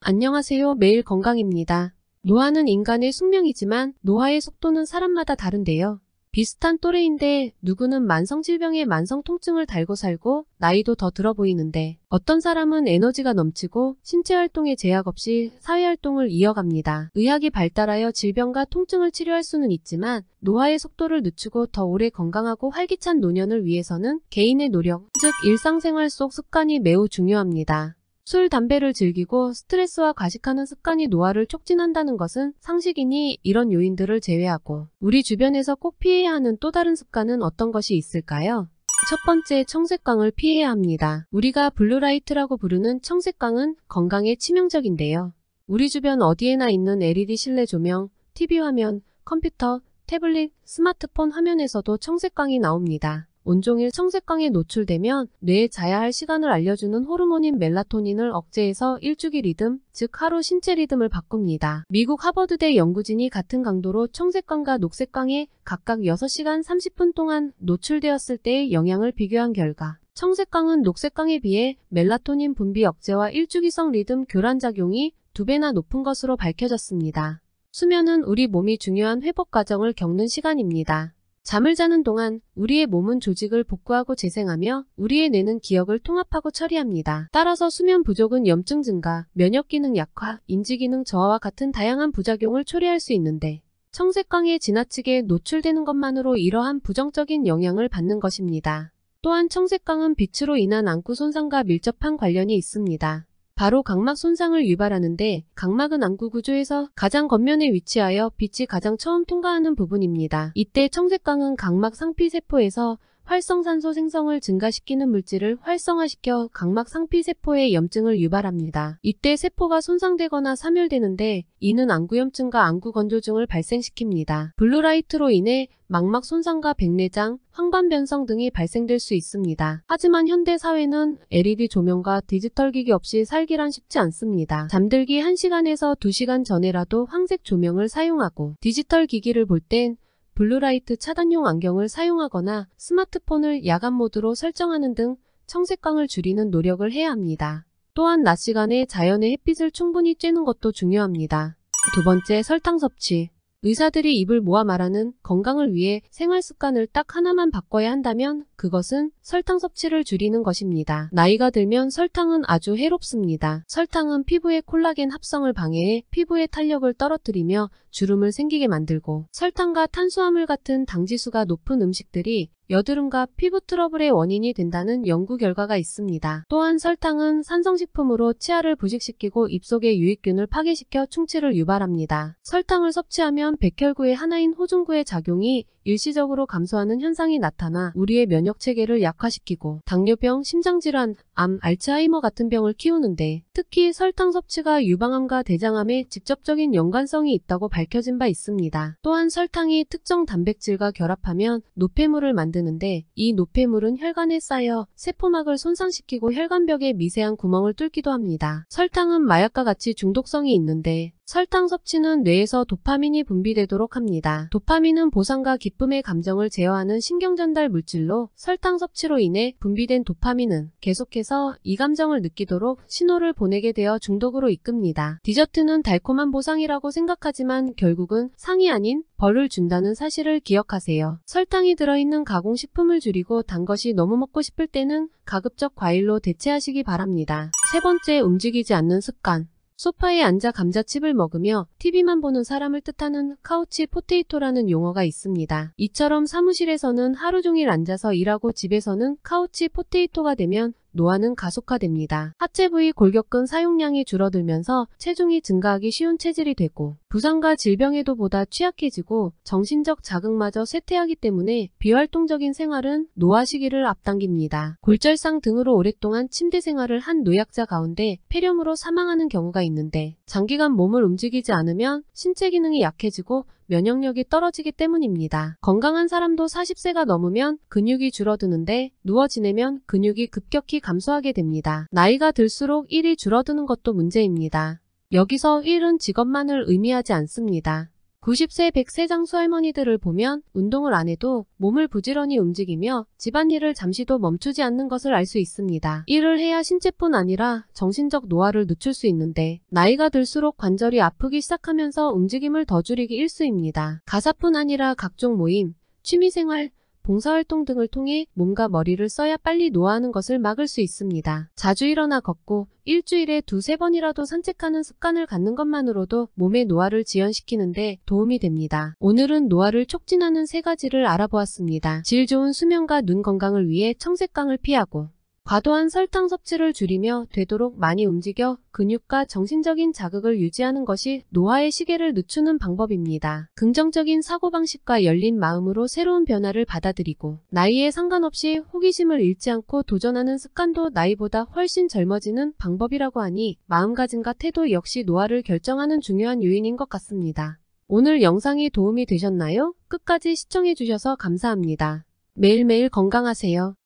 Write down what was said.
안녕하세요. 매일 건강입니다. 노화는 인간의 숙명이지만 노화의 속도는 사람마다 다른데요. 비슷한 또래인데 누구는 만성질병에 만성통증을 달고 살고 나이도 더 들어 보이는데 어떤 사람은 에너지가 넘치고 신체활동에 제약 없이 사회활동을 이어갑니다. 의학이 발달하여 질병과 통증을 치료할 수는 있지만 노화의 속도를 늦추고 더 오래 건강하고 활기찬 노년을 위해서는 개인의 노력, 즉 일상생활 속 습관이 매우 중요합니다. 술, 담배를 즐기고 스트레스와 과식하는 습관이 노화를 촉진한다는 것은 상식이니 이런 요인들을 제외하고 우리 주변에서 꼭 피해야 하는 또 다른 습관은 어떤 것이 있을까요? 첫 번째, 청색광을 피해야 합니다. 우리가 블루라이트라고 부르는 청색광은 건강에 치명적인데요. 우리 주변 어디에나 있는 LED 실내 조명, TV 화면, 컴퓨터, 태블릿, 스마트폰 화면에서도 청색광이 나옵니다. 온종일 청색광에 노출되면 뇌에 자야 할 시간을 알려주는 호르몬인 멜라토닌을 억제해서 일주기 리듬, 즉 하루 신체 리듬을 바꿉니다. 미국 하버드대 연구진이 같은 강도로 청색광과 녹색광에 각각 6시간 30분 동안 노출되었을 때의 영향을 비교한 결과 청색광은 녹색광에 비해 멜라토닌 분비 억제와 일주기성 리듬 교란 작용이 2배나 높은 것으로 밝혀졌습니다. 수면은 우리 몸이 중요한 회복 과정을 겪는 시간입니다. 잠을 자는 동안 우리의 몸은 조직을 복구하고 재생하며 우리의 뇌는 기억을 통합하고 처리합니다. 따라서 수면 부족은 염증 증가, 면역기능 약화, 인지기능 저하와 같은 다양한 부작용을 초래할 수 있는데 청색광에 지나치게 노출되는 것만으로 이러한 부정적인 영향을 받는 것입니다. 또한 청색광은 빛으로 인한 안구 손상과 밀접한 관련이 있습니다. 바로 각막 손상을 유발하는데 각막은 안구 구조에서 가장 겉면에 위치하여 빛이 가장 처음 통과하는 부분입니다. 이때 청색광은 각막 상피세포에서 활성산소 생성을 증가시키는 물질을 활성화시켜 각막 상피세포의 염증을 유발합니다. 이때 세포가 손상되거나 사멸되는데 이는 안구염증과 안구건조증을 발생시킵니다. 블루라이트로 인해 망막 손상과 백내장, 황반변성 등이 발생될 수 있습니다. 하지만 현대 사회는 LED 조명과 디지털 기기 없이 살기란 쉽지 않습니다. 잠들기 1시간에서 2시간 전에라도 황색 조명을 사용하고 디지털 기기를 볼 땐 블루라이트 차단용 안경을 사용하거나 스마트폰을 야간 모드로 설정하는 등 청색광을 줄이는 노력을 해야 합니다. 또한 낮 시간에 자연의 햇빛을 충분히 쬐는 것도 중요합니다. 두 번째, 설탕 섭취. 의사들이 입을 모아 말하는 건강을 위해 생활 습관을 딱 하나만 바꿔야 한다면 그것은 설탕 섭취를 줄이는 것입니다. 나이가 들면 설탕은 아주 해롭습니다. 설탕은 피부의 콜라겐 합성을 방해해 피부의 탄력을 떨어뜨리며 주름을 생기게 만들고 설탕과 탄수화물 같은 당지수가 높은 음식들이 여드름과 피부 트러블의 원인이 된다는 연구 결과가 있습니다. 또한 설탕은 산성식품으로 치아를 부식시키고 입속의 유익균을 파괴시켜 충치를 유발합니다. 설탕을 섭취하면 백혈구의 하나인 호중구의 작용이 일시적으로 감소하는 현상이 나타나 우리의 면역체계를 약화시키고 당뇨병, 심장질환, 암, 알츠하이머 같은 병을 키우는데 특히 설탕 섭취가 유방암과 대장암에 직접적인 연관성이 있다고 밝혀진 바 있습니다. 또한 설탕이 특정 단백질과 결합하면 노폐물을 만드는데 이 노폐물은 혈관에 쌓여 세포막을 손상시키고 혈관벽에 미세한 구멍을 뚫기도 합니다. 설탕은 마약과 같이 중독성이 있는데 설탕 섭취는 뇌에서 도파민이 분비되도록 합니다. 도파민은 보상과 기쁨의 감정을 제어하는 신경전달 물질로 설탕 섭취로 인해 분비된 도파민은 계속해서 이 감정을 느끼도록 신호를 보내게 되어 중독으로 이끕니다. 디저트는 달콤한 보상이라고 생각하지만 결국은 상이 아닌 벌을 준다는 사실을 기억하세요. 설탕이 들어있는 가공식품을 줄이고 단 것이 너무 먹고 싶을 때는 가급적 과일로 대체하시기 바랍니다. 세 번째, 움직이지 않는 습관. 소파에 앉아 감자칩을 먹으며 TV만 보는 사람을 뜻하는 카우치 포테이토라는 용어가 있습니다. 이처럼 사무실에서는 하루 종일 앉아서 일하고 집에서는 카우치 포테이토가 되면 노화는 가속화됩니다. 하체 부위 골격근 사용량이 줄어들면서 체중이 증가하기 쉬운 체질이 되고 부상과 질병에도 보다 취약해지고 정신적 자극마저 쇠퇴하기 때문에 비활동적인 생활은 노화 시기를 앞당깁니다. 골절상 등으로 오랫동안 침대 생활을 한 노약자 가운데 폐렴으로 사망하는 경우가 있는데 장기간 몸을 움직이지 않으면 신체 기능이 약해지고 면역력이 떨어지기 때문입니다. 건강한 사람도 40세가 넘으면 근육이 줄어드는데 누워 지내면 근육이 급격히 감소하게 됩니다. 나이가 들수록 일이 줄어드는 것도 문제입니다. 여기서 일은 직업만을 의미하지 않습니다. 90세, 100세 장수 할머니들을 보면 운동을 안 해도 몸을 부지런히 움직이며 집안일을 잠시도 멈추지 않는 것을 알 수 있습니다. 일을 해야 신체뿐 아니라 정신적 노화를 늦출 수 있는데 나이가 들수록 관절이 아프기 시작하면서 움직임을 더 줄이기 일쑤입니다. 가사뿐 아니라 각종 모임, 취미생활, 봉사활동 등을 통해 몸과 머리를 써야 빨리 노화하는 것을 막을 수 있습니다. 자주 일어나 걷고 일주일에 2~3번이라도 산책하는 습관을 갖는 것만으로도 몸의 노화를 지연시키는데 도움이 됩니다. 오늘은 노화를 촉진하는 3가지를 알아보았습니다. 질 좋은 수면과 눈 건강을 위해 청색광을 피하고 과도한 설탕 섭취를 줄이며 되도록 많이 움직여 근육과 정신적인 자극을 유지하는 것이 노화의 시계를 늦추는 방법입니다. 긍정적인 사고방식과 열린 마음으로 새로운 변화를 받아들이고 나이에 상관없이 호기심을 잃지 않고 도전하는 습관도 나이보다 훨씬 젊어지는 방법이라고 하니 마음가짐과 태도 역시 노화를 결정하는 중요한 요인인 것 같습니다. 오늘 영상이 도움이 되셨나요? 끝까지 시청해주셔서 감사합니다. 매일매일 건강하세요.